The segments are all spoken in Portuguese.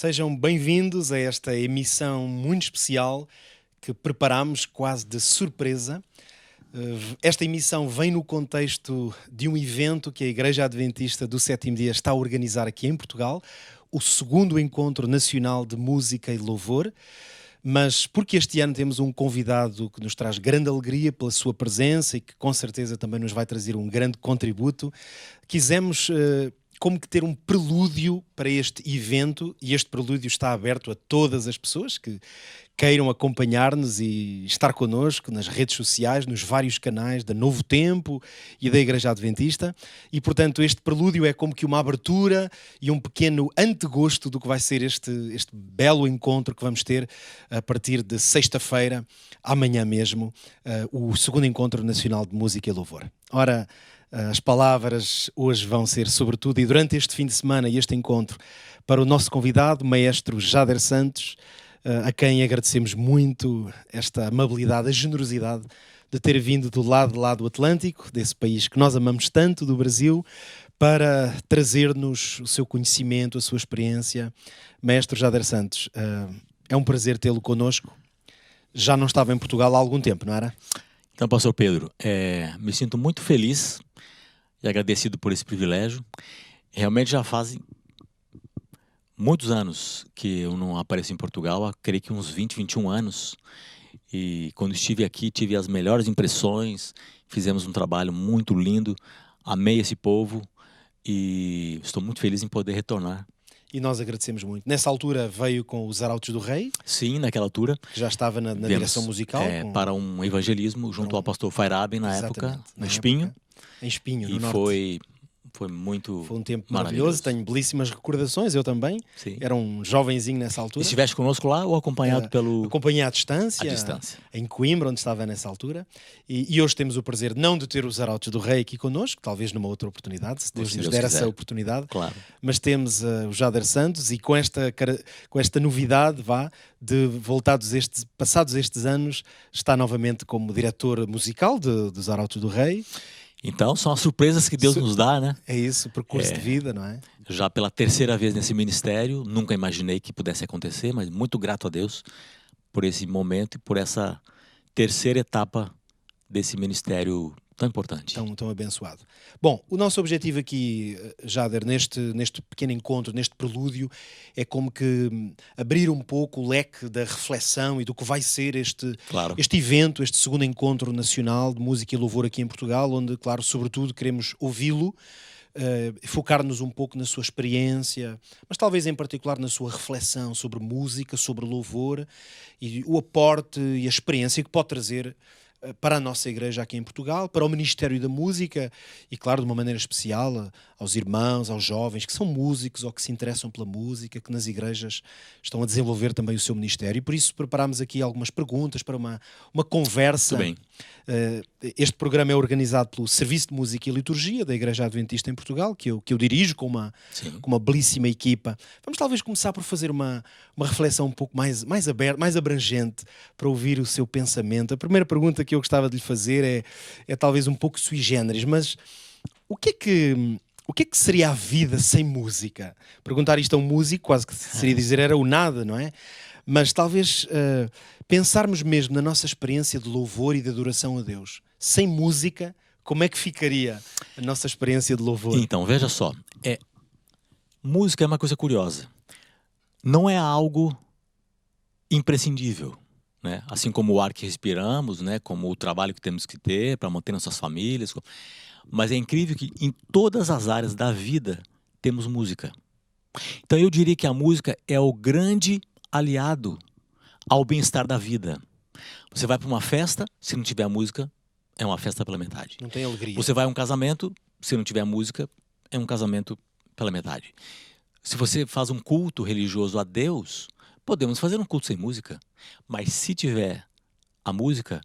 Sejam bem-vindos a esta emissão muito especial que preparámos quase de surpresa. Esta emissão vem no contexto de um evento que a Igreja Adventista do Sétimo Dia está a organizar aqui em Portugal, o segundo Encontro Nacional de Música e Louvor. Mas porque este ano temos um convidado que nos traz grande alegria pela sua presença e que com certeza também nos vai trazer um grande contributo, quisemos como que ter um prelúdio para este evento, e este prelúdio está aberto a todas as pessoas que queiram acompanhar-nos e estar connosco nas redes sociais, nos vários canais da Novo Tempo e da Igreja Adventista, e portanto este prelúdio é como que uma abertura e um pequeno antegosto do que vai ser este belo encontro que vamos ter a partir de sexta-feira, amanhã mesmo, o segundo Encontro Nacional de Música e Louvor. Ora, as palavras hoje vão ser, sobretudo, e durante este fim de semana e este encontro, para o nosso convidado, Maestro Jader Santos, a quem agradecemos muito esta amabilidade, a generosidade de ter vindo do lado lá do Atlântico, desse país que nós amamos tanto, do Brasil, para trazer-nos o seu conhecimento, a sua experiência. Maestro Jader Santos, é um prazer tê-lo connosco. Já não estava em Portugal há algum tempo, não era? Então, pastor Pedro, me sinto muito feliz e agradecido por esse privilégio. Realmente já fazem muitos anos que eu não apareço em Portugal, creio que uns 20, 21 anos. E quando estive aqui, tive as melhores impressões, fizemos um trabalho muito lindo, amei esse povo e estou muito feliz em poder retornar. E nós agradecemos muito. Nessa altura veio com os Arautos do Rei. Sim, naquela altura. Que já estava na direção musical. Para um evangelismo junto ao pastor Fairaben na época, no Espinho. Em Espinho, no e norte. Foi muito Foi um tempo maravilhoso, tenho belíssimas recordações, eu também. Sim. Era um jovenzinho nessa altura. Estiveste conosco lá ou acompanhado pelo... Acompanhei à distância, em Coimbra, onde estava nessa altura. E hoje temos o prazer não de ter os Arautos do Rei aqui connosco, talvez numa outra oportunidade, se Deus nos der essa oportunidade. Claro. Mas temos o Jader Santos e com esta novidade, passados estes anos, está novamente como diretor musical dos Arautos do Rei. Então, são as surpresas que Deus nos dá, né? É isso, percurso de vida, não é? Já pela terceira vez nesse ministério, nunca imaginei que pudesse acontecer, mas muito grato a Deus por esse momento e por essa terceira etapa desse ministério tão importante. Tão abençoado. Bom, o nosso objetivo aqui, Jader, neste pequeno encontro, neste prelúdio, é como que abrir um pouco o leque da reflexão e do que vai ser este evento, este segundo Encontro Nacional de Música e Louvor aqui em Portugal, onde, claro, sobretudo queremos ouvi-lo, focar-nos um pouco na sua experiência, mas talvez em particular na sua reflexão sobre música, sobre louvor e o aporte e a experiência que pode trazer para a nossa igreja aqui em Portugal, para o Ministério da Música e, claro, de uma maneira especial aos irmãos, aos jovens que são músicos ou que se interessam pela música, que nas igrejas estão a desenvolver também o seu ministério. E por isso preparámos aqui algumas perguntas para uma conversa. Muito bem. Este programa é organizado pelo Serviço de Música e Liturgia da Igreja Adventista em Portugal, que eu dirijo com uma belíssima equipa. Vamos talvez começar por fazer uma reflexão um pouco mais aberta, mais abrangente, para ouvir o seu pensamento. A primeira pergunta que eu gostava de lhe fazer é talvez um pouco sui generis, mas o que é que seria a vida sem música? Perguntar isto a um músico quase que seria dizer era o nada, não é? Mas talvez pensarmos mesmo na nossa experiência de louvor e de adoração a Deus. Sem música, como é que ficaria a nossa experiência de louvor? Então, veja só. Música é uma coisa curiosa. Não é algo imprescindível, né? Assim como o ar que respiramos, né? Como o trabalho que temos que ter para manter nossas famílias. Mas é incrível que em todas as áreas da vida temos música. Então eu diria que a música é o grande aliado ao bem-estar da vida. Você vai para uma festa, se não tiver música, é uma festa pela metade. Não tem alegria. Você vai a um casamento, se não tiver música, é um casamento pela metade. Se você faz um culto religioso a Deus, podemos fazer um culto sem música. Mas se tiver a música,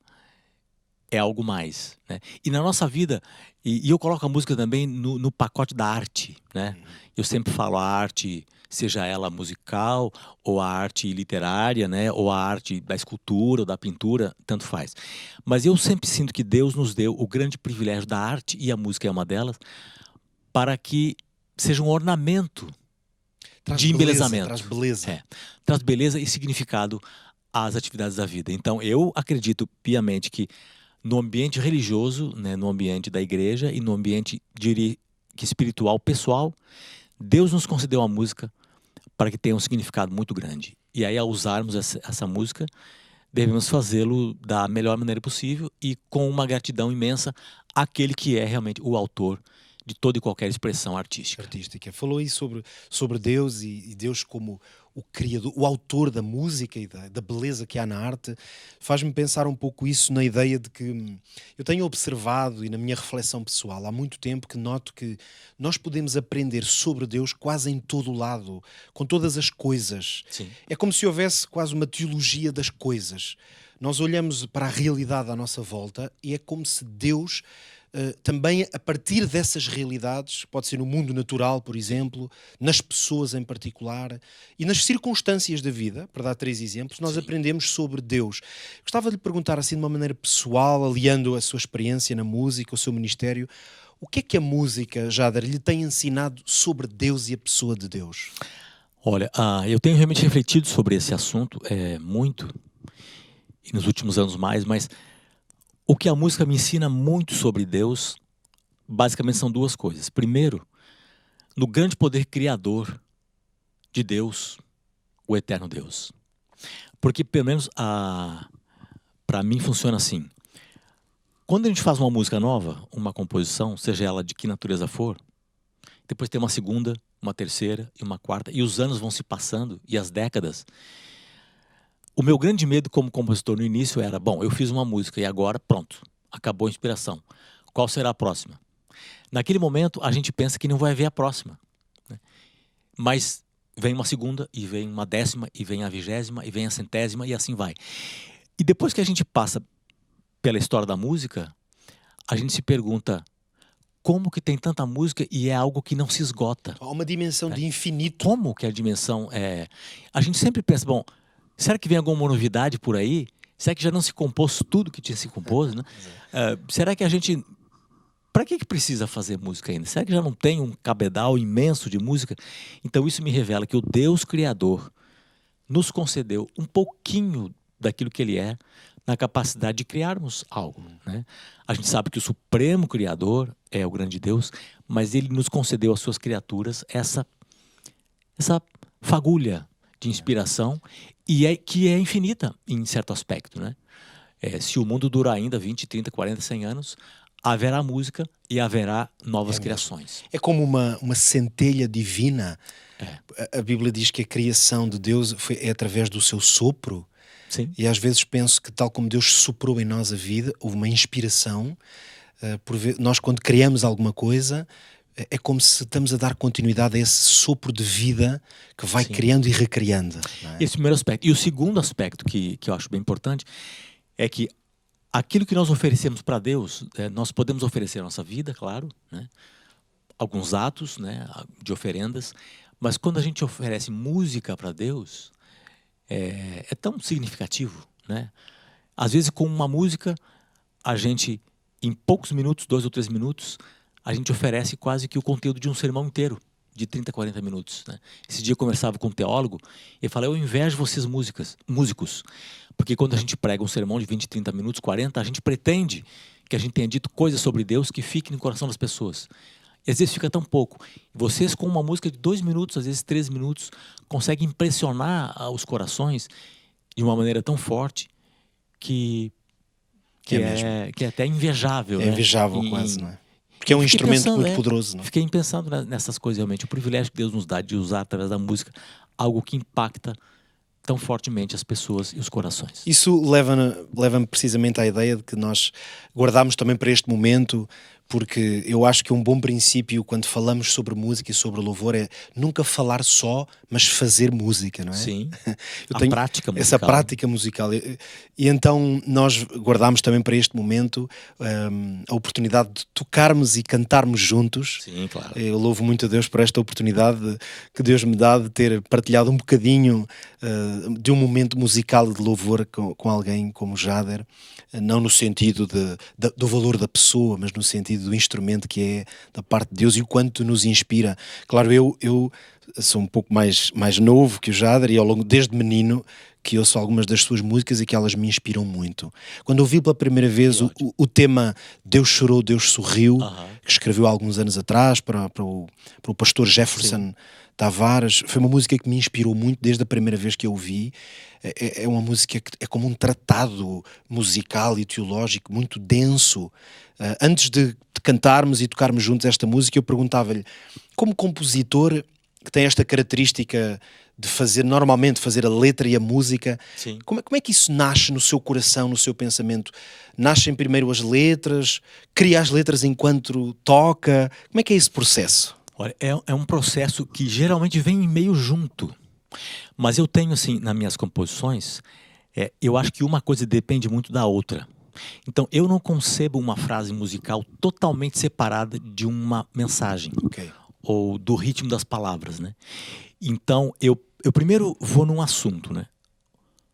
é algo mais, né? E na nossa vida, e eu coloco a música também no pacote da arte, né? Eu sempre falo a arte, seja ela musical, ou a arte literária, né? Ou a arte da escultura, ou da pintura, tanto faz. Mas eu sempre sinto que Deus nos deu o grande privilégio da arte, e a música é uma delas, para que seja um ornamento de embelezamento. Traz beleza. Traz beleza e significado às atividades da vida. Então, eu acredito piamente que no ambiente religioso, né, no ambiente da igreja e no ambiente, diria, que espiritual, pessoal, Deus nos concedeu a música para que tenha um significado muito grande. E aí, ao usarmos essa música, devemos fazê-lo da melhor maneira possível e com uma gratidão imensa àquele que é realmente o autor de toda e qualquer expressão artística. Falou aí sobre Deus e Deus como o criador, o autor da música e da beleza que há na arte. Faz-me pensar um pouco isso na ideia de que eu tenho observado, e na minha reflexão pessoal, há muito tempo que noto que nós podemos aprender sobre Deus quase em todo o lado, com todas as coisas. Sim. É como se houvesse quase uma teologia das coisas. Nós olhamos para a realidade à nossa volta e é como se Deus... também a partir dessas realidades, pode ser no mundo natural, por exemplo, nas pessoas em particular e nas circunstâncias da vida, para dar 3 exemplos, nós aprendemos sobre Deus. Gostava de lhe perguntar assim de uma maneira pessoal, aliando a sua experiência na música, o seu ministério, o que é que a música, Jader, lhe tem ensinado sobre Deus e a pessoa de Deus? Olha, eu tenho realmente refletido sobre esse assunto muito, e nos últimos anos mais, mas o que a música me ensina muito sobre Deus, basicamente são 2 coisas. Primeiro, no grande poder criador de Deus, o eterno Deus. Porque, pelo menos, para mim funciona assim. Quando a gente faz uma música nova, uma composição, seja ela de que natureza for, depois tem uma segunda, uma terceira e uma quarta, e os anos vão se passando, e as décadas. O meu grande medo como compositor no início era, bom, eu fiz uma música e agora, pronto, acabou a inspiração. Qual será a próxima? Naquele momento, a gente pensa que não vai haver a próxima, né? Mas vem uma segunda, e vem uma 10ª, e vem a 20ª, e vem a 100ª, e assim vai. E depois que a gente passa pela história da música, a gente se pergunta, como que tem tanta música e é algo que não se esgota? Há uma dimensão de infinito. Como que a dimensão é... A gente sempre pensa, bom, será que vem alguma novidade por aí? Será que já não se compôs tudo que tinha se compôs, né? Será que a gente... Para que precisa fazer música ainda? Será que já não tem um cabedal imenso de música? Então isso me revela que o Deus Criador nos concedeu um pouquinho daquilo que Ele é na capacidade de criarmos algo, né? A gente sabe que o Supremo Criador é o grande Deus, mas Ele nos concedeu às suas criaturas essa fagulha de inspiração e que é infinita em certo aspecto, né? Se o mundo durar ainda 20, 30, 40, 100 anos, haverá música e haverá novas criações. É como uma centelha divina. A Bíblia diz que a criação de Deus é através do seu sopro. Sim. E às vezes penso que tal como Deus soprou em nós a vida, houve uma inspiração. Nós quando criamos alguma coisa, é como se estamos a dar continuidade a esse sopro de vida que vai criando e recriando. Não é? Esse primeiro aspecto. E o segundo aspecto que eu acho bem importante é que aquilo que nós oferecemos para Deus, nós podemos oferecer a nossa vida, claro, né? Alguns atos, né, de oferendas, mas quando a gente oferece música para Deus, é tão significativo, né? Às vezes com uma música, a gente, em poucos minutos, 2 ou 3 minutos, a gente oferece quase que o conteúdo de um sermão inteiro, de 30, 40 minutos, né? Esse dia eu conversava com um teólogo, e ele falou, eu invejo vocês músicos, porque quando a gente prega um sermão de 20, 30 minutos, 40, a gente pretende que a gente tenha dito coisas sobre Deus que fiquem no coração das pessoas. E às vezes fica tão pouco. Vocês, com uma música de 2 minutos, às vezes 3 minutos, conseguem impressionar os corações de uma maneira tão forte que é até invejável. É invejável, né? Quase, não é? Porque é um instrumento muito poderoso. Não? Fiquei pensando nessas coisas realmente. O privilégio que Deus nos dá de usar através da música algo que impacta tão fortemente as pessoas e os corações. Isso leva-me precisamente à ideia de que nós guardamos também para este momento, porque eu acho que um bom princípio quando falamos sobre música e sobre louvor é nunca falar só, mas fazer música, não é? Sim, prática musical. Essa prática musical. E então nós guardamos também para este momento a oportunidade de tocarmos e cantarmos juntos. Sim, claro. Eu louvo muito a Deus por esta oportunidade que Deus me dá de ter partilhado um bocadinho de um momento musical de louvor com alguém como Jader, não no sentido do valor da pessoa, mas no sentido do instrumento que é da parte de Deus e o quanto nos inspira. Claro, eu sou um pouco mais novo que o Jader e ao longo, desde menino, que ouço algumas das suas músicas e que elas me inspiram muito. Quando ouvi pela primeira vez o tema Deus Chorou, Deus Sorriu, que escreveu há alguns anos atrás para o pastor Jefferson Tavares, foi uma música que me inspirou muito desde a primeira vez que eu ouvi. É uma música que é como um tratado musical e teológico muito denso. Antes de cantarmos e tocarmos juntos esta música, eu perguntava-lhe, como compositor que tem esta característica de normalmente fazer a letra e a música, como é que isso nasce no seu coração, no seu pensamento? Nascem primeiro as letras, cria as letras enquanto toca? Como é que é esse processo? Olha, é um processo que geralmente vem meio junto. Mas eu tenho, assim, nas minhas composições, eu acho que uma coisa depende muito da outra. Então, eu não concebo uma frase musical totalmente separada de uma mensagem. Ou do ritmo das palavras, né? Então, eu primeiro vou num assunto, né?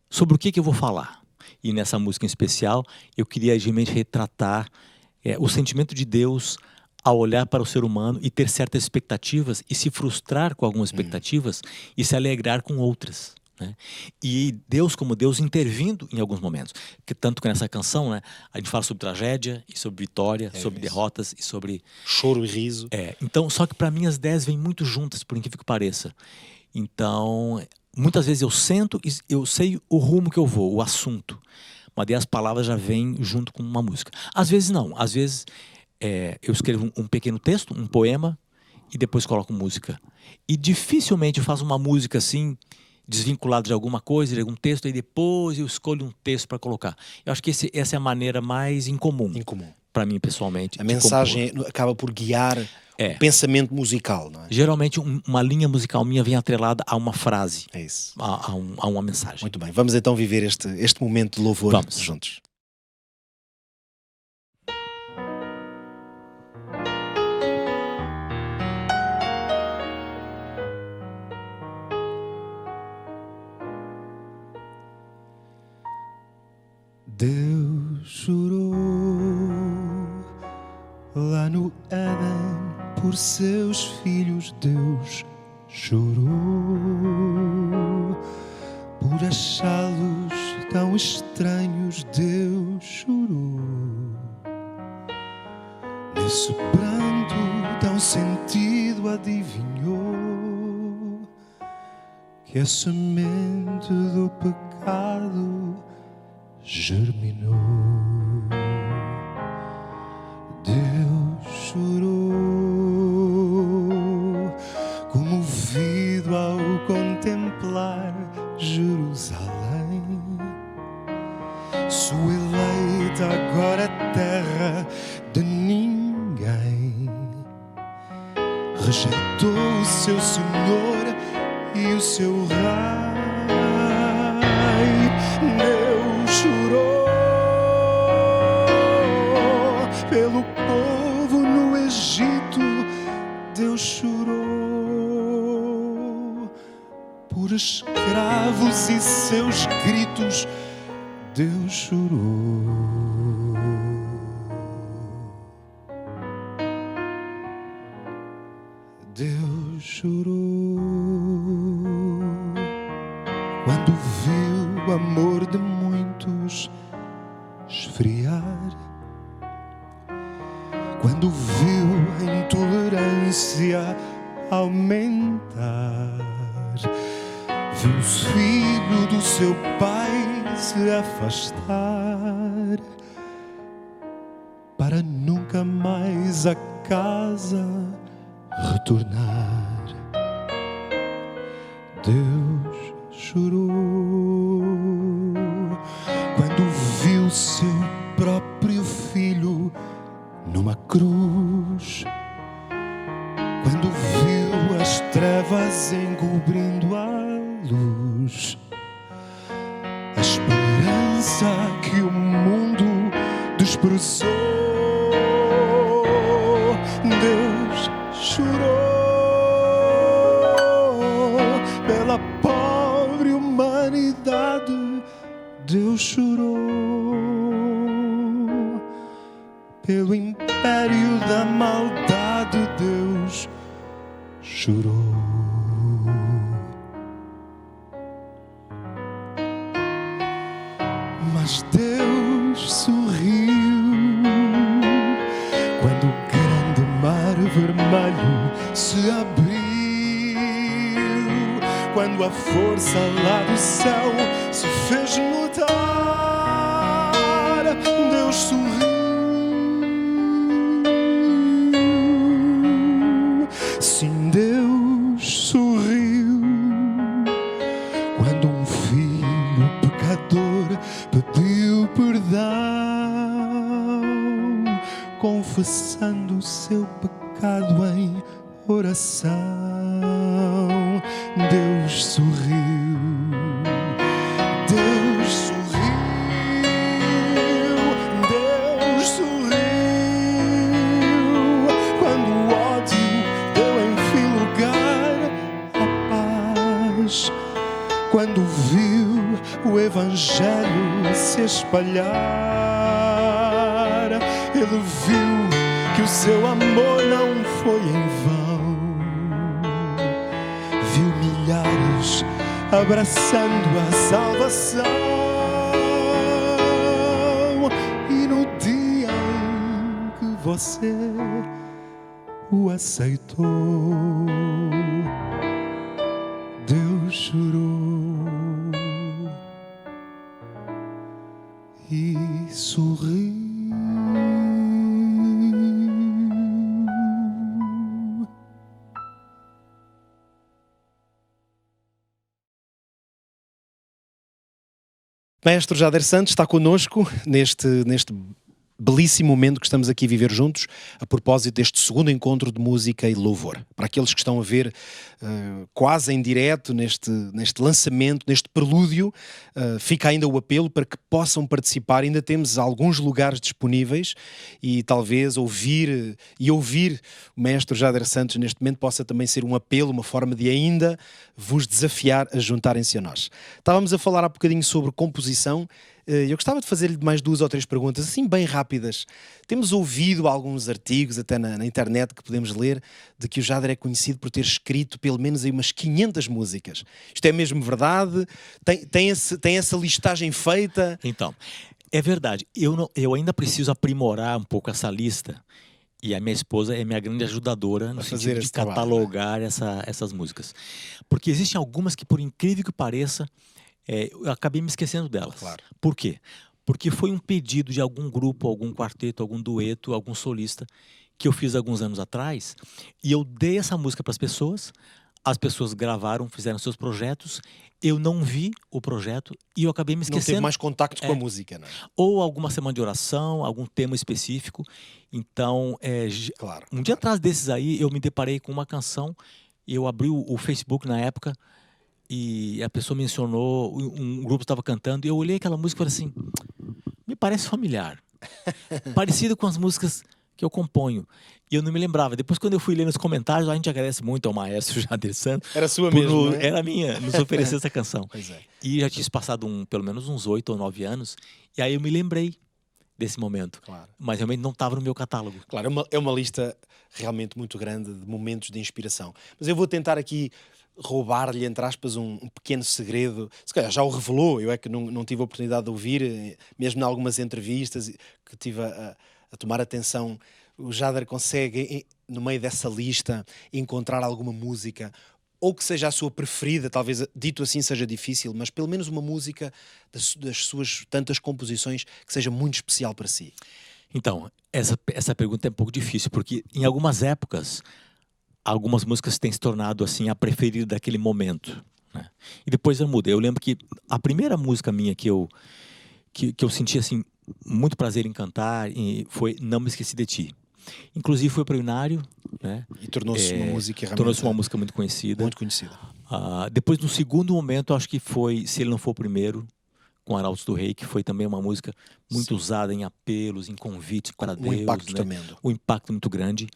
Sobre o que eu vou falar. E nessa música em especial, eu queria realmente retratar o sentimento de Deus ao olhar para o ser humano e ter certas expectativas e se frustrar com algumas expectativas e se alegrar com outras, né? E Deus, como Deus, intervindo em alguns momentos. Tanto que nessa canção, né, a gente fala sobre tragédia e sobre vitória, sobre derrotas e sobre... choro e riso. Então, só que para mim as 10 vêm muito juntas, por incrível que pareça. Então, muitas vezes eu sento e eu sei o rumo que eu vou, o assunto. Mas daí as palavras já vêm junto com uma música. Às vezes não, às vezes... eu escrevo um pequeno texto, um poema, e depois coloco música. E dificilmente eu faço uma música assim, desvinculada de alguma coisa, de algum texto, e depois eu escolho um texto para colocar. Eu acho que essa é a maneira mais incomum. Para mim, pessoalmente. A mensagem acaba por guiar o pensamento musical, não é? Geralmente uma linha musical minha vem atrelada a uma frase. É isso. A uma mensagem. Muito bem, vamos então viver este momento de louvor juntos. Deus chorou lá no Éden por seus filhos. Deus chorou por achá-los tão estranhos. Deus chorou nesse pranto tão sentido. Adivinhou que a semente do pecado germinou. Deus chorou, comovido ao contemplar Jerusalém, sua eleita, agora terra de ninguém. Rejeitou o seu Senhor e o seu Rei. Deus chorou pelo povo no Egito. Deus chorou por escravos e seus gritos. Deus chorou. Deus chorou quando viu o amor de muitos esfriar, quando viu a intolerância aumentar, viu o filho do seu pai se afastar para nunca mais a casa retornar. Deus chorou quando viu seu próprio filho numa cruz, quando viu as trevas encobrindo a luz, a esperança que o mundo desprezou. Deus chorou pela pobre humanidade. Deus chorou pelo império da maldade, Deus chorou. Mas Deus sorriu quando o grande mar vermelho se abriu, quando a força lá do céu se fez notar. Deus sorriu. Sim, Deus sorriu quando um filho pecador pediu perdão, confessando o seu pecado em oração. Deus sorriu. Deus sorriu. Deus sorriu quando o ódio deu enfim lugar à paz, quando viu o Evangelho se espalhar. Ele viu que o seu amor não foi em vão, viu milhares abraçando a salvação. E no dia em que você o aceitou, Deus chorou e sorriu. Maestro Jader Santos está connosco neste belíssimo momento que estamos aqui a viver juntos, a propósito deste segundo encontro de música e louvor. Para aqueles que estão a ver quase em direto neste lançamento, neste prelúdio, fica ainda o apelo para que possam participar. Ainda temos alguns lugares disponíveis e talvez ouvir o Maestro Jader Santos neste momento possa também ser um apelo, uma forma de ainda vos desafiar a juntarem-se a nós. Estávamos a falar há bocadinho sobre composição. Eu gostava de fazer-lhe mais 2 ou 3 perguntas, assim bem rápidas. Temos ouvido alguns artigos, até na internet, que podemos ler, de que o Jader é conhecido por ter escrito pelo menos aí umas 500 músicas. Isto é mesmo verdade? Tem essa listagem feita? Então, é verdade. Eu ainda preciso aprimorar um pouco essa lista. E a minha esposa é minha grande ajudadora no sentido de catalogar essas músicas. Porque existem algumas que, por incrível que pareça, eu acabei me esquecendo delas. Claro. Por quê? Porque foi um pedido de algum grupo, algum quarteto, algum dueto, algum solista que eu fiz alguns anos atrás, e eu dei essa música para as pessoas gravaram, fizeram seus projetos, eu não vi o projeto e eu acabei me esquecendo. Não teve mais contacto com a música, não é? Ou alguma semana de oração, algum tema específico. Então, Claro, um dia atrás desses aí, eu me deparei com uma canção, eu abri o Facebook na época, e a pessoa mencionou, um grupo estava cantando, e eu olhei aquela música e falei assim, me parece familiar. Parecido com as músicas que eu componho. E eu não me lembrava. Depois, quando eu fui ler nos comentários, a gente agradece muito ao maestro Jader Santos. Era sua mesmo, né? Era minha, nos oferecer essa canção. Pois é. E já tinha passado pelo menos uns 8 ou 9 anos, e aí eu me lembrei desse momento. Claro. Mas realmente não estava no meu catálogo. Claro, é uma lista realmente muito grande de momentos de inspiração. Mas eu vou tentar aqui roubar-lhe, entre aspas, um pequeno segredo. Se calhar já o revelou, eu é que não tive a oportunidade de ouvir, mesmo em algumas entrevistas que tive a tomar atenção. O Jader consegue, no meio dessa lista, encontrar alguma música, ou que seja a sua preferida, talvez dito assim seja difícil, mas pelo menos uma música das suas tantas composições que seja muito especial para si. Então, essa pergunta é um pouco difícil, porque em algumas épocas, algumas músicas têm se tornado assim a preferida daquele momento, né? E depois eu mudei. Eu lembro que a primeira música minha que eu senti assim muito prazer em cantar foi Não Me Esqueci de Ti. Inclusive foi para o Inário, né? E tornou-se uma música realmente... Tornou-se uma música muito conhecida. Muito conhecida. Depois, no segundo momento, acho que foi Se Ele Não For o Primeiro, com Arautos do Rei, que foi também uma música muito usada em apelos, em convites para Deus. Um impacto tremendo. Né? Um impacto muito grande.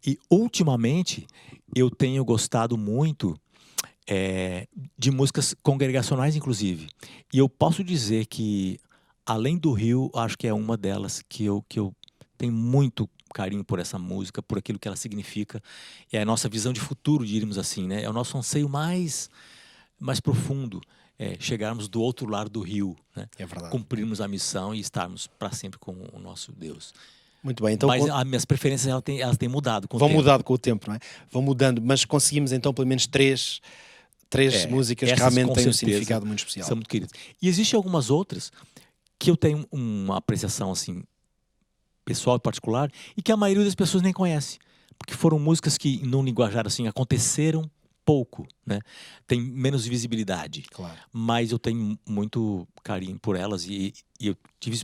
E, ultimamente, eu tenho gostado muito de músicas congregacionais, inclusive. E eu posso dizer que, além do Rio, acho que é uma delas que eu tenho muito carinho por essa música, por aquilo que ela significa. É a nossa visão de futuro, diríamos assim, né? É o nosso anseio mais profundo, chegarmos do outro lado do rio, né? É verdade. Cumprirmos a missão e estarmos para sempre com o nosso Deus. Muito bem. Então, Mas as minhas preferências elas têm mudado com o vão tempo. mudando com o tempo, não é? Vão mudando, mas conseguimos então pelo menos três músicas que Essas, realmente com têm um certeza, significado muito especial. são muito queridas. E existem algumas outras que eu tenho uma apreciação assim pessoal e particular e que a maioria das pessoas nem conhece, porque foram músicas que num linguajar assim aconteceram pouco, né? Tem menos visibilidade. Claro. Mas eu tenho muito carinho por elas e eu tive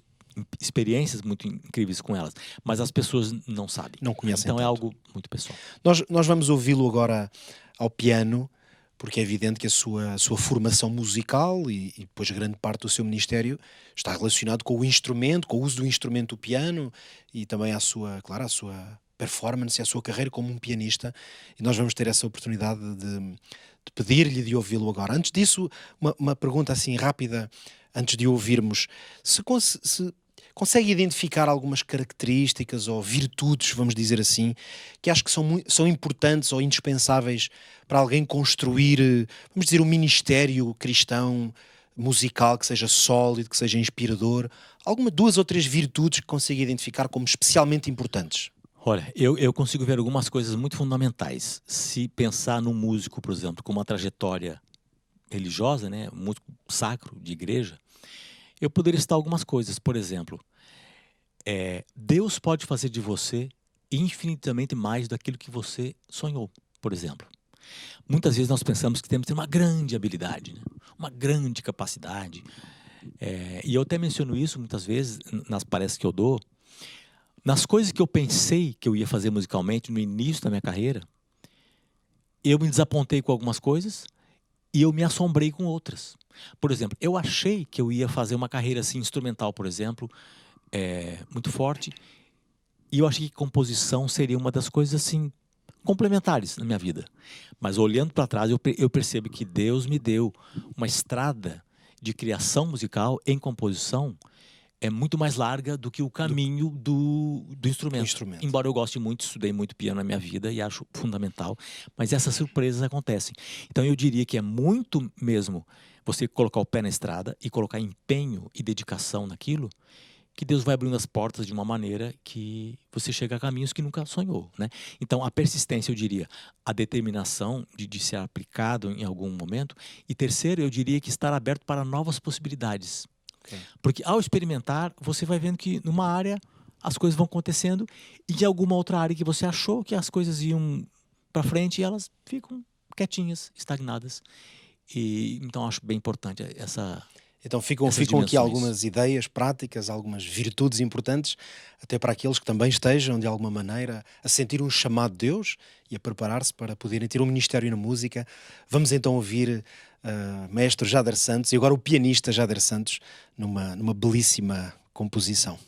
experiências muito incríveis com elas, mas as pessoas não sabem. Não conhecem Então é tanto. algo muito pessoal. Nós vamos ouvi-lo agora ao piano, porque é evidente que a sua formação musical e depois grande parte do seu ministério está relacionado com o instrumento, com o uso do instrumento do piano e também a sua performance e a sua carreira como um pianista. E nós vamos ter essa oportunidade de pedir-lhe de ouvi-lo agora. Antes disso, uma pergunta assim rápida, antes de ouvirmos. Se consegue identificar algumas características ou virtudes, vamos dizer assim, que acho que são importantes ou indispensáveis para alguém construir, vamos dizer, um ministério cristão musical que seja sólido, que seja inspirador? Duas ou três virtudes que consiga identificar como especialmente importantes? Olha, eu consigo ver algumas coisas muito fundamentais. Se pensar num músico, por exemplo, com uma trajetória religiosa, né, um músico sacro de igreja, eu poderia citar algumas coisas. Por exemplo, Deus pode fazer de você infinitamente mais daquilo que você sonhou, por exemplo. Muitas vezes nós pensamos que temos que ter uma grande habilidade, né? Uma grande capacidade. E eu até menciono isso muitas vezes nas palestras que eu dou. Nas coisas que eu pensei que eu ia fazer musicalmente no início da minha carreira, eu me desapontei com algumas coisas e eu me assombrei com outras. Por exemplo, eu achei que eu ia fazer uma carreira assim, instrumental, por exemplo, muito forte, e eu achei que composição seria uma das coisas assim complementares na minha vida. Mas olhando para trás, eu percebo que Deus me deu uma estrada de criação musical em composição muito mais larga do que o caminho do instrumento. Embora eu goste muito, estudei muito piano na minha vida e acho fundamental, mas essas surpresas acontecem. Então eu diria que é muito mesmo você colocar o pé na estrada e colocar empenho e dedicação naquilo, que Deus vai abrindo as portas de uma maneira que você chega a caminhos que nunca sonhou, né? Então a persistência, eu diria, a determinação de ser aplicado em algum momento, e terceiro, eu diria que estar aberto para novas possibilidades. Porque ao experimentar, você vai vendo que numa área as coisas vão acontecendo e de alguma outra área que você achou que as coisas iam para frente, elas ficam quietinhas, estagnadas. E então acho bem importante essa. Então ficam aqui algumas ideias práticas, algumas virtudes importantes, até para aqueles que também estejam, de alguma maneira, a sentir um chamado de Deus e a preparar-se para poderem ter um ministério na música. Vamos então ouvir Maestro Jader Santos e agora o pianista Jader Santos numa belíssima composição.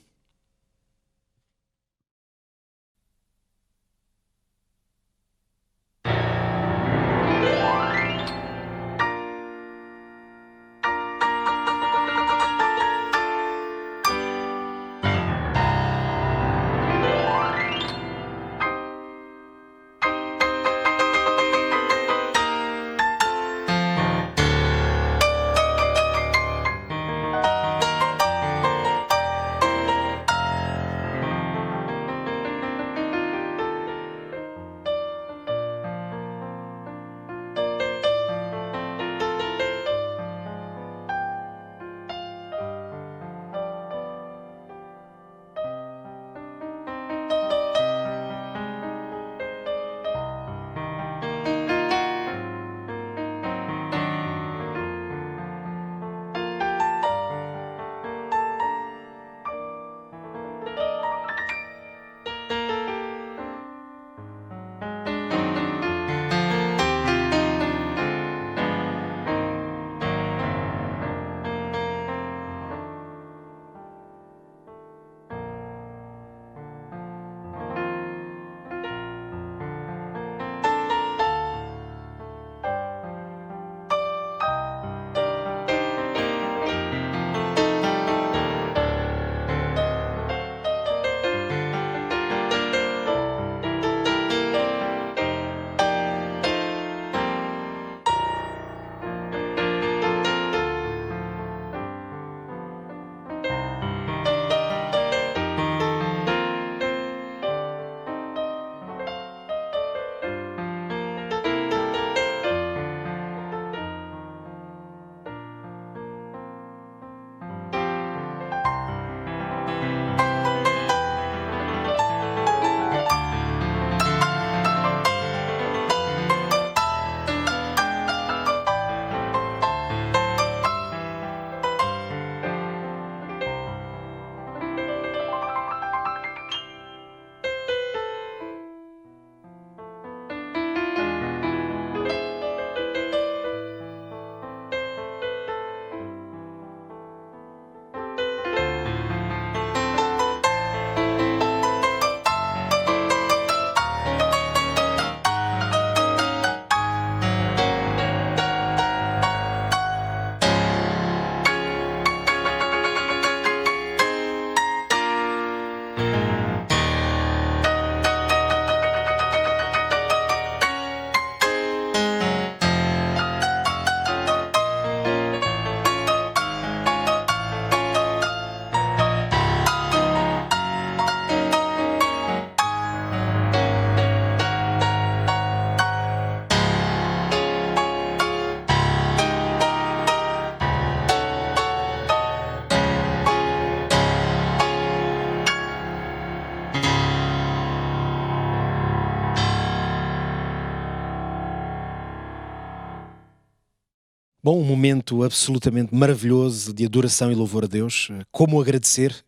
Bom, um momento absolutamente maravilhoso de adoração e louvor a Deus. Como agradecer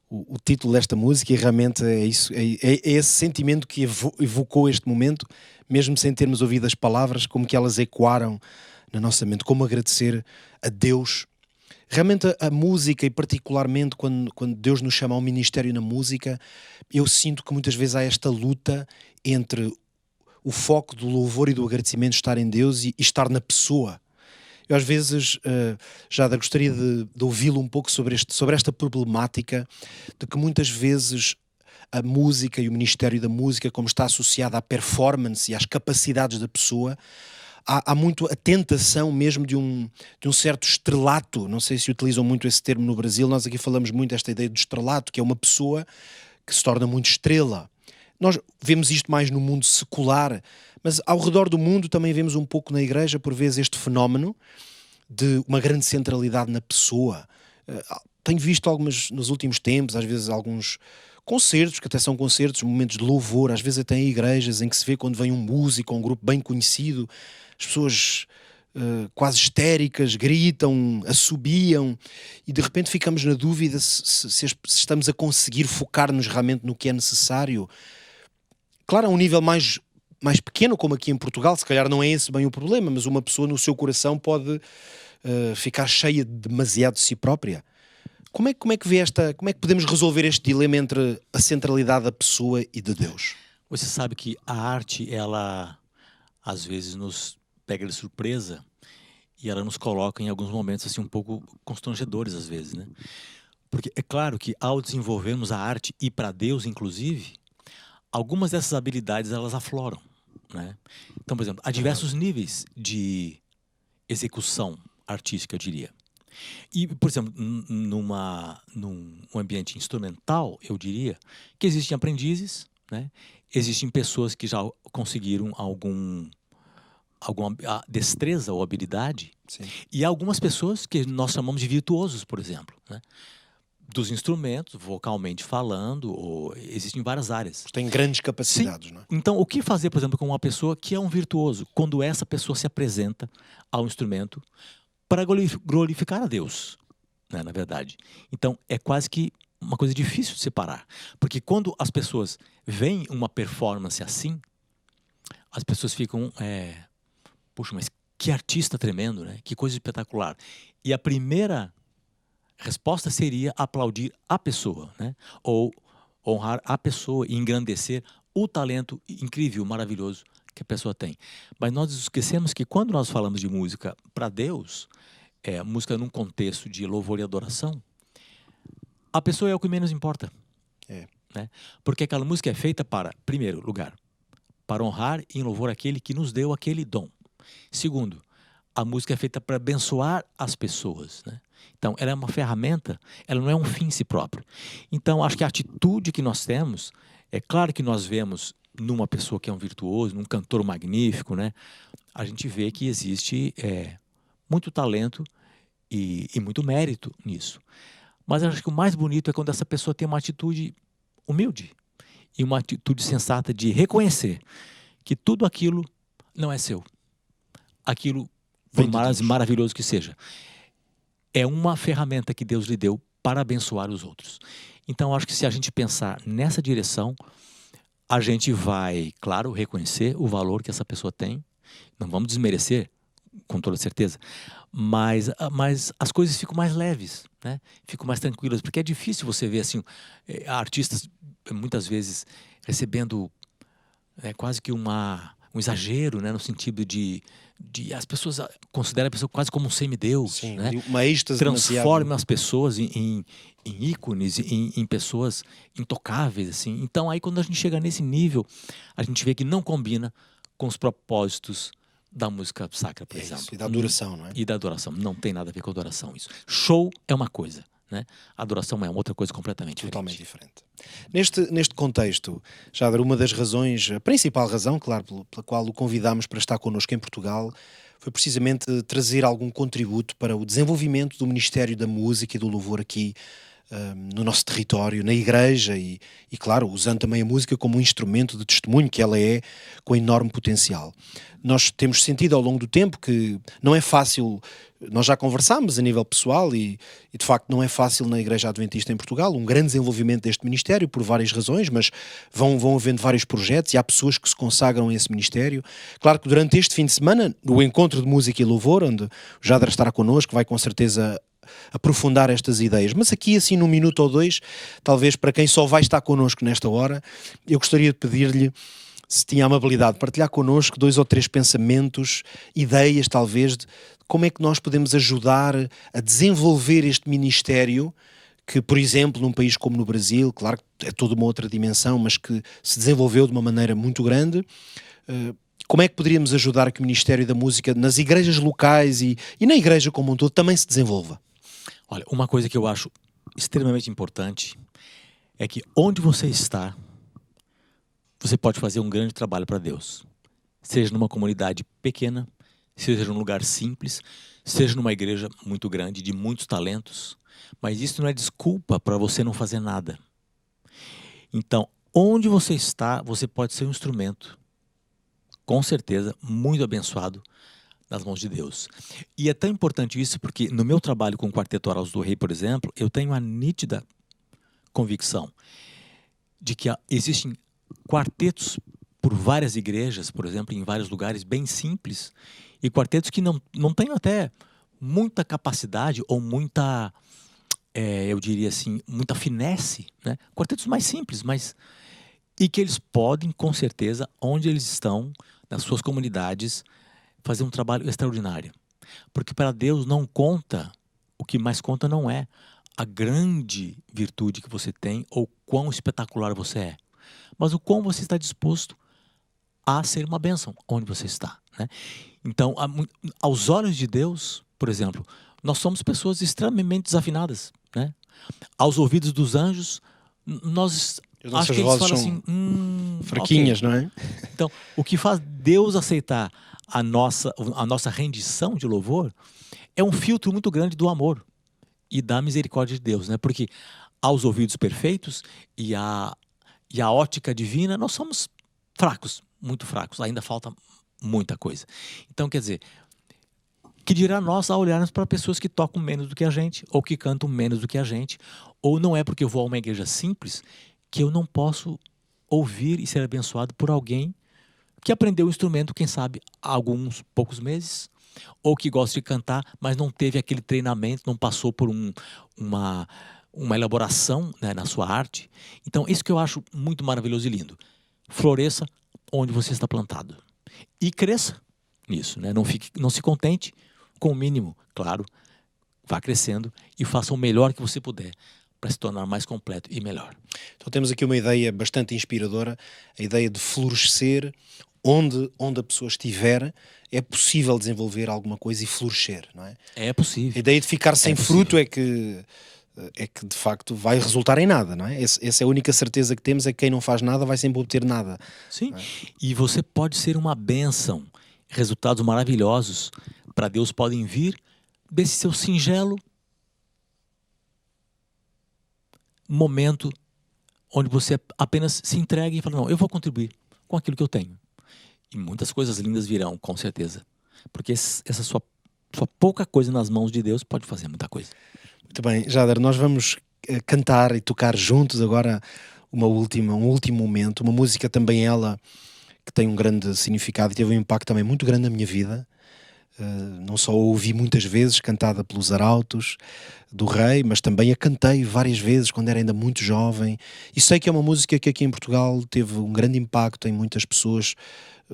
o título desta música, e realmente é isso, é esse sentimento que evocou este momento, mesmo sem termos ouvido as palavras, como que elas ecoaram na nossa mente. Como agradecer a Deus. Realmente a música, e particularmente quando Deus nos chama ao ministério na música, eu sinto que muitas vezes há esta luta entre o foco do louvor e do agradecimento estar em Deus e estar na pessoa. Eu às vezes, já gostaria de ouvi-lo um pouco sobre esta problemática de que muitas vezes a música e o ministério da música, como está associado à performance e às capacidades da pessoa, há muito a tentação mesmo de um certo estrelato. Não sei se utilizam muito esse termo no Brasil, nós aqui falamos muito desta ideia do estrelato, que é uma pessoa que se torna muito estrela. Nós vemos isto mais no mundo secular, mas ao redor do mundo também vemos um pouco na igreja, por vezes, este fenómeno de uma grande centralidade na pessoa. Tenho visto nos últimos tempos, às vezes alguns concertos, que até são concertos, momentos de louvor, às vezes até em igrejas, em que se vê quando vem um músico ou um grupo bem conhecido, as pessoas quase histéricas, gritam, assobiam, e de repente ficamos na dúvida se estamos a conseguir focar-nos realmente no que é necessário. Claro, a um nível mais pequeno, como aqui em Portugal, se calhar não é esse bem o problema, mas uma pessoa no seu coração pode ficar cheia demasiado de si própria. Como é que como é que podemos resolver este dilema entre a centralidade da pessoa e de Deus? Você sabe que a arte, ela às vezes nos pega de surpresa e ela nos coloca em alguns momentos assim um pouco constrangedores às vezes, né? Porque é claro que ao desenvolvermos a arte e para Deus inclusive, algumas dessas habilidades elas afloram, né? Então, por exemplo, há diversos níveis de execução artística, eu diria. E, por exemplo, num ambiente instrumental, eu diria que existem aprendizes, né? Existem pessoas que já conseguiram alguma destreza ou habilidade. Sim. E há algumas pessoas que nós chamamos de virtuosos, por exemplo, né? Dos instrumentos, vocalmente falando, ou existem várias áreas. Tem grandes capacidades, Sim. não é? Então, o que fazer, por exemplo, com uma pessoa que é um virtuoso, quando essa pessoa se apresenta ao instrumento para glorificar a Deus, né, na verdade. Então, é quase que uma coisa difícil de separar. Porque quando as pessoas veem uma performance assim, as pessoas ficam, puxa, mas que artista tremendo, né? Que coisa espetacular. E a primeira resposta seria aplaudir a pessoa, né? Ou honrar a pessoa e engrandecer o talento incrível, maravilhoso que a pessoa tem. Mas nós esquecemos que quando nós falamos de música para Deus, música num contexto de louvor e adoração, a pessoa é o que menos importa. Né? Porque aquela música é feita para, primeiro lugar, para honrar e louvor aquele que nos deu aquele dom. Segundo, a música é feita para abençoar as pessoas, né? Então, ela é uma ferramenta, ela não é um fim em si próprio. Então, acho que a atitude que nós temos, é claro que nós vemos numa pessoa que é um virtuoso, num cantor magnífico, né? A gente vê que existe muito talento e muito mérito nisso. Mas eu acho que o mais bonito é quando essa pessoa tem uma atitude humilde e uma atitude sensata de reconhecer que tudo aquilo não é seu. Aquilo, por mais maravilhoso que seja, é uma ferramenta que Deus lhe deu para abençoar os outros. Então, acho que se a gente pensar nessa direção, a gente vai, claro, reconhecer o valor que essa pessoa tem. Não vamos desmerecer, com toda certeza, mas as coisas ficam mais leves, né? Ficam mais tranquilas, porque é difícil você ver assim, artistas muitas vezes recebendo quase que um exagero, né? No sentido de as pessoas consideram a pessoa quase como um semideus. Sim, né? uma êxtase Transforma as pessoas em ícones, em pessoas intocáveis, assim. Então, aí quando a gente chega nesse nível, a gente vê que não combina com os propósitos da música sacra, por exemplo. Isso, e da adoração, não é? E da adoração. Não tem nada a ver com adoração isso. Show é uma coisa, né? Adoração é outra coisa completamente totalmente diferente. Neste contexto, Jader, uma das razões, a principal razão, claro, pela qual o convidámos para estar connosco em Portugal, foi precisamente trazer algum contributo para o desenvolvimento do Ministério da Música e do Louvor aqui no nosso território, na igreja e, claro, usando também a música como um instrumento de testemunho que ela é, com enorme potencial. Nós temos sentido ao longo do tempo que não é fácil, nós já conversámos a nível pessoal e de facto não é fácil na Igreja Adventista em Portugal um grande desenvolvimento deste ministério por várias razões, mas vão havendo vários projetos e há pessoas que se consagram a esse ministério. Claro que durante este fim de semana, no encontro de música e louvor, onde o Jadra estará connosco, vai com certeza aprofundar estas ideias, mas aqui assim num minuto ou dois, talvez para quem só vai estar connosco nesta hora, eu gostaria de pedir-lhe se tinha a amabilidade de partilhar connosco 2 ou 3 pensamentos, ideias talvez, de como é que nós podemos ajudar a desenvolver este ministério que, por exemplo, num país como no Brasil, claro que é toda uma outra dimensão, mas que se desenvolveu de uma maneira muito grande. Como é que poderíamos ajudar que o Ministério da Música nas igrejas locais e na igreja como um todo também se desenvolva? Olha, uma coisa que eu acho extremamente importante é que onde você está, você pode fazer um grande trabalho para Deus. Seja numa comunidade pequena, seja num lugar simples, seja numa igreja muito grande, de muitos talentos. Mas isso não é desculpa para você não fazer nada. Então, onde você está, você pode ser um instrumento, com certeza, muito abençoado nas mãos de Deus. E é tão importante isso porque no meu trabalho com o Quarteto Arautos do Rei, por exemplo, eu tenho a nítida convicção de que existem quartetos por várias igrejas, por exemplo, em vários lugares bem simples, e quartetos que não têm até muita capacidade ou muita, eu diria assim, muita finesse, né? Quartetos mais simples, e que eles podem, com certeza, onde eles estão, nas suas comunidades, fazer um trabalho extraordinário. Porque para Deus não conta, o que mais conta não é a grande virtude que você tem ou quão espetacular você é, mas o quão você está disposto a ser uma bênção onde você está, né? Então, aos olhos de Deus, por exemplo, nós somos pessoas extremamente desafinadas, né? Aos ouvidos dos anjos, nós acho que eles falam assim, fraquinhas, okay. Não é? Então, o que faz Deus aceitar a nossa rendição de louvor é um filtro muito grande do amor e da misericórdia de Deus, né? Porque aos ouvidos perfeitos e a ótica divina, nós somos fracos, muito fracos, ainda falta muita coisa. Então, quer dizer, que dirá nós ao olharmos para pessoas que tocam menos do que a gente, ou que cantam menos do que a gente, ou não é porque eu vou a uma igreja simples que eu não posso ouvir e ser abençoado por alguém que aprendeu o instrumento, quem sabe, há alguns poucos meses, ou que gosta de cantar, mas não teve aquele treinamento, não passou por uma elaboração, né, na sua arte. Então, isso que eu acho muito maravilhoso e lindo. Floresça onde você está plantado. E cresça nisso, né? Não se contente com o mínimo, claro. Vá crescendo e faça o melhor que você puder para se tornar mais completo e melhor. Então temos aqui uma ideia bastante inspiradora, a ideia de florescer onde a pessoa estiver, é possível desenvolver alguma coisa e florescer, não é? É possível. A ideia de ficar sem fruto é que de facto vai resultar em nada, não é? Essa é a única certeza que temos, é que quem não faz nada vai sempre obter nada. Sim, e você pode ser uma bênção. Resultados maravilhosos para Deus podem vir desse seu singelo momento onde você apenas se entrega e fala, não, eu vou contribuir com aquilo que eu tenho. E muitas coisas lindas virão, com certeza. Porque essa sua pouca coisa nas mãos de Deus pode fazer muita coisa. Muito bem, Jader, nós vamos cantar e tocar juntos agora um último momento, uma música também ela que tem um grande significado e teve um impacto também muito grande na minha vida. Não só a ouvi muitas vezes cantada pelos Arautos do Rei, mas também a cantei várias vezes quando era ainda muito jovem, e sei que é uma música que aqui em Portugal teve um grande impacto em muitas pessoas,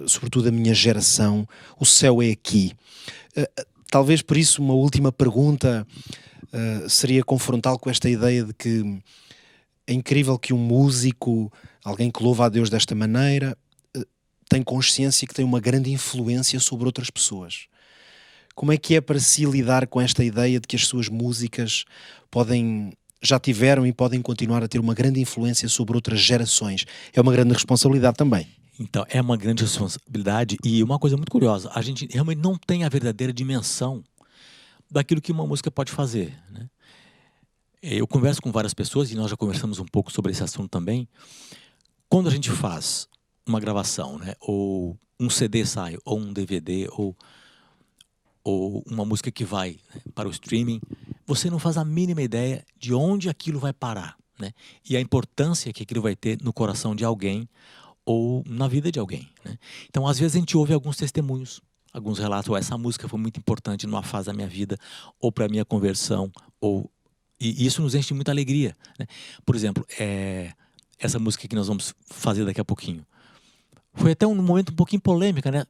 sobretudo a minha geração. O Céu é Aqui. Talvez por isso uma última pergunta seria confrontá-lo com esta ideia de que é incrível que um músico, alguém que louva a Deus desta maneira, tem consciência que tem uma grande influência sobre outras pessoas. Como é que é para si lidar com esta ideia de que as suas músicas já tiveram e podem continuar a ter uma grande influência sobre outras gerações? É uma grande responsabilidade também. Então, é uma grande responsabilidade e uma coisa muito curiosa, a gente realmente não tem a verdadeira dimensão daquilo que uma música pode fazer, né? Eu converso com várias pessoas, e nós já conversamos um pouco sobre esse assunto também. Quando a gente faz uma gravação, né, ou um CD sai, ou um DVD, ou uma música que vai, né, para o streaming, você não faz a mínima ideia de onde aquilo vai parar, né? E a importância que aquilo vai ter no coração de alguém ou na vida de alguém, né? Então, às vezes, a gente ouve alguns testemunhos, alguns relatos: "Oh, essa música foi muito importante numa fase da minha vida, ou para a minha conversão", e isso nos enche de muita alegria, né? Por exemplo, essa música que nós vamos fazer daqui a pouquinho foi até um momento um pouquinho polêmica, né?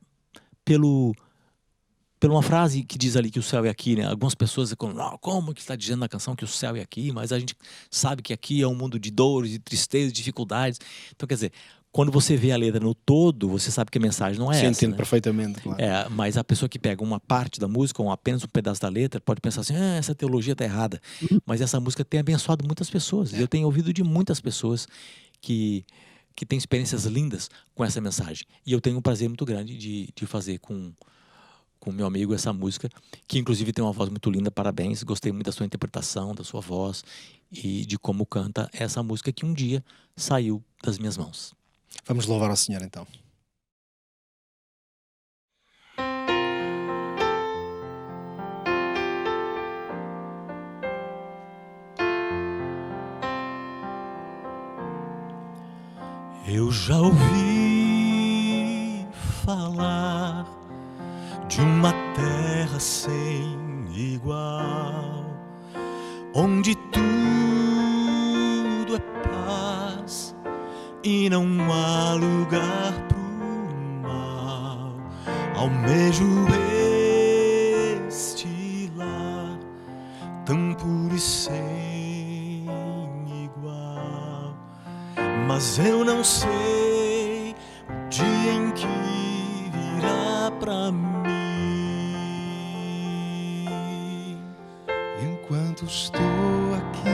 Por uma frase que diz ali que o céu é aqui, né? Algumas pessoas ficam: "Não, como que está dizendo na canção que o céu é aqui?" Mas a gente sabe que aqui é um mundo de dores, de tristezas, de dificuldades. Então, quer dizer, quando você vê a letra no todo, você sabe que a mensagem não é Sim, essa, entendo né? perfeitamente, claro. Mas a pessoa que pega uma parte da música ou apenas um pedaço da letra pode pensar assim: essa teologia está errada. Mas essa música tem abençoado muitas pessoas. E eu tenho ouvido de muitas pessoas que têm experiências lindas com essa mensagem. E eu tenho um prazer muito grande de fazer com meu amigo essa música, que inclusive tem uma voz muito linda. Parabéns, gostei muito da sua interpretação, da sua voz e de como canta essa música que um dia saiu das minhas mãos. Vamos louvar ao Senhor então. Eu já ouvi falar de uma terra sem igual, onde tudo é paz e não há lugar pro mal. Almejo este lar tão puro e sem igual, mas eu não sei o dia em que virá pra mim. Enquanto estou aqui,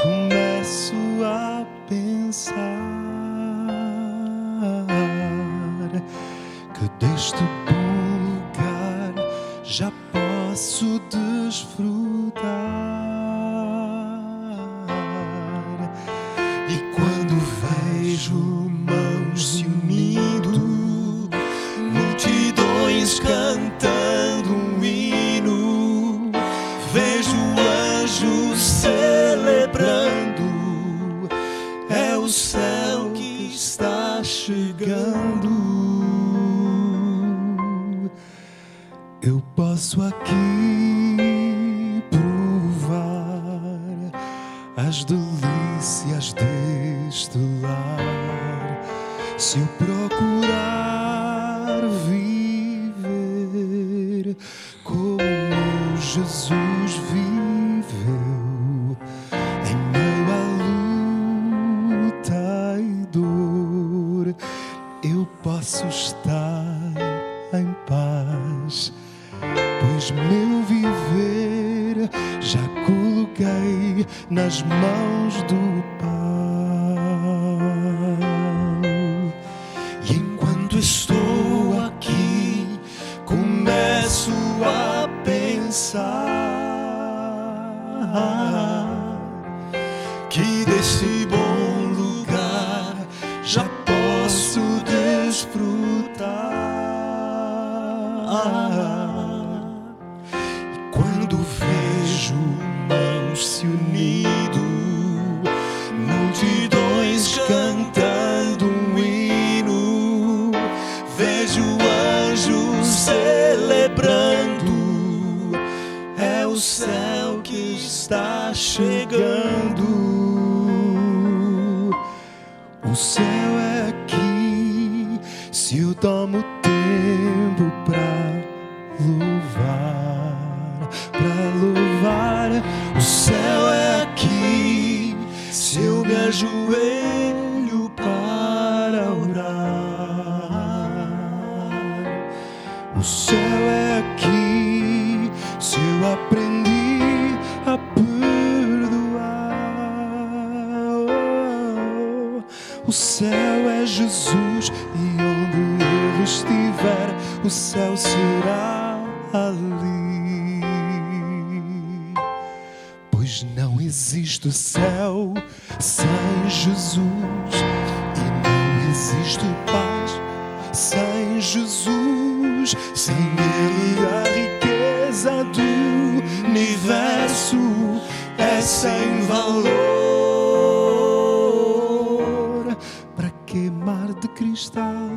começo a pensar que deste bom lugar já posso desfrutar. E quando vejo mãos se unindo, multidões cantando um hino, vejo anjos celebrando, é o céu que está chegando. Eu posso aqui provar as delícias deste lar, se eu procurar viver como Jesus viveu, em meio à luta e dor, eu posso estar em paz, pois meu viver já coloquei nas mãos do Pai. E enquanto estou aqui, começo a pensar que desse bom lugar já posso desfrutar. E quando vejo mãos se unindo, multidões cantando um hino, vejo anjos celebrando, é o céu que está chegando. O céu é aqui, se eu tomo tempo pra louvar. O céu é aqui, se eu me ajoelho para orar. O céu é aqui, se eu aprendi a perdoar. O céu é Jesus, e onde Ele estiver, o céu será ali. Pois Pois não existe céu sem Jesus e não existe paz sem Jesus. Sem Ele a riqueza do universo é sem valor. Para que mar de cristal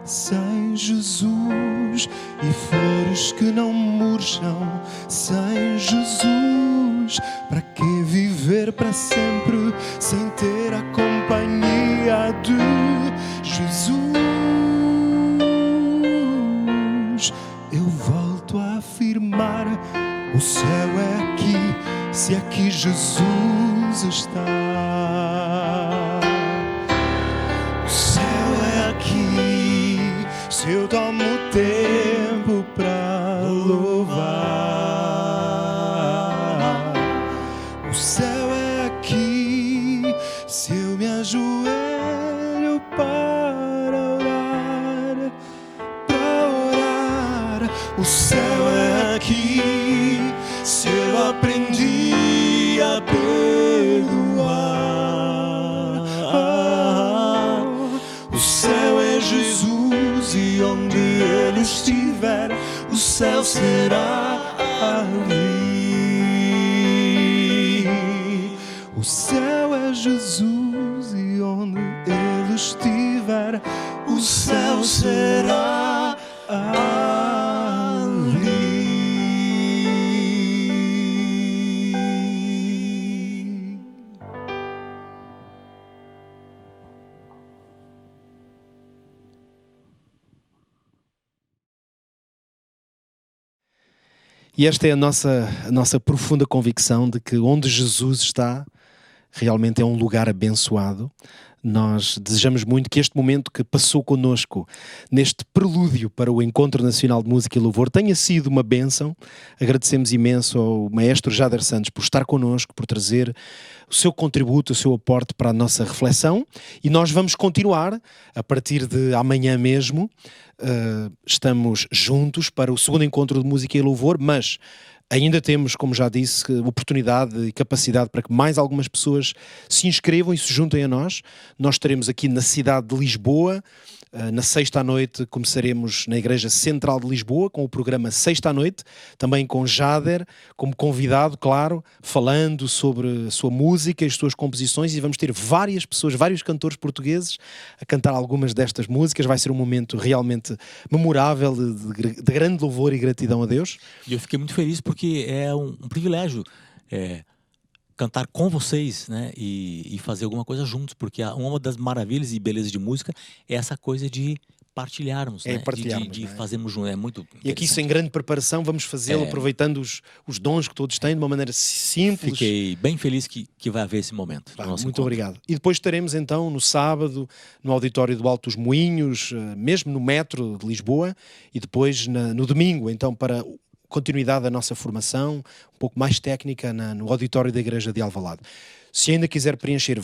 sem Jesus e flores que não murcham sem Jesus? Para que viver para sempre sem ter a companhia de Jesus? Eu volto a afirmar: o céu é aqui, se aqui Jesus está. O céu é aqui, se eu tomo tempo para louvar. O céu é aqui, se eu me ajoelho para orar, para orar. O céu é aqui, se eu aprendi a perdoar. O céu é Jesus e onde Ele estiver, o céu será ali. O céu é Jesus e onde Ele estiver, o céu será ali. E esta é a nossa profunda convicção de que onde Jesus está, realmente é um lugar abençoado. Nós desejamos muito que este momento que passou connosco, neste prelúdio para o Encontro Nacional de Música e Louvor, tenha sido uma bênção. Agradecemos imenso ao maestro Jader Santos por estar connosco, por trazer o seu contributo, o seu aporte para a nossa reflexão. E nós vamos continuar, a partir de amanhã mesmo, estamos juntos para o segundo Encontro de Música e Louvor, mas ainda temos, como já disse, oportunidade e capacidade para que mais algumas pessoas se inscrevam e se juntem a nós. Nós estaremos aqui na cidade de Lisboa. Na sexta à noite começaremos na Igreja Central de Lisboa com o programa Sexta à Noite, também com Jader como convidado, claro, falando sobre a sua música e as suas composições, e vamos ter várias pessoas, vários cantores portugueses a cantar algumas destas músicas. Vai ser um momento realmente memorável, de grande louvor e gratidão a Deus. E eu fiquei muito feliz porque é um privilégio cantar com vocês, né, e fazer alguma coisa juntos, porque uma das maravilhas e belezas de música é essa coisa de partilharmos, né? De fazermos juntos. É muito e aqui, sem grande preparação, vamos fazê-lo aproveitando os dons que todos têm de uma maneira simples. Fiquei bem feliz que vai haver esse momento. Muito obrigado. E depois estaremos então no sábado no auditório do Alto dos Moinhos, mesmo no metro de Lisboa, e depois no domingo, então, para continuidade da nossa formação, um pouco mais técnica, no auditório da Igreja de Alvalade. Se ainda quiser preencher,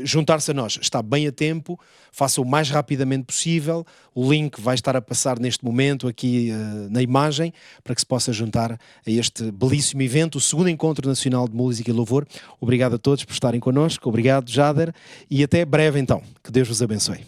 juntar-se a nós, está bem a tempo, faça o mais rapidamente possível. O link vai estar a passar neste momento aqui na imagem, para que se possa juntar a este belíssimo evento, o segundo Encontro Nacional de Música e Louvor. Obrigado a todos por estarem connosco, obrigado, Jader, e até breve então. Que Deus vos abençoe.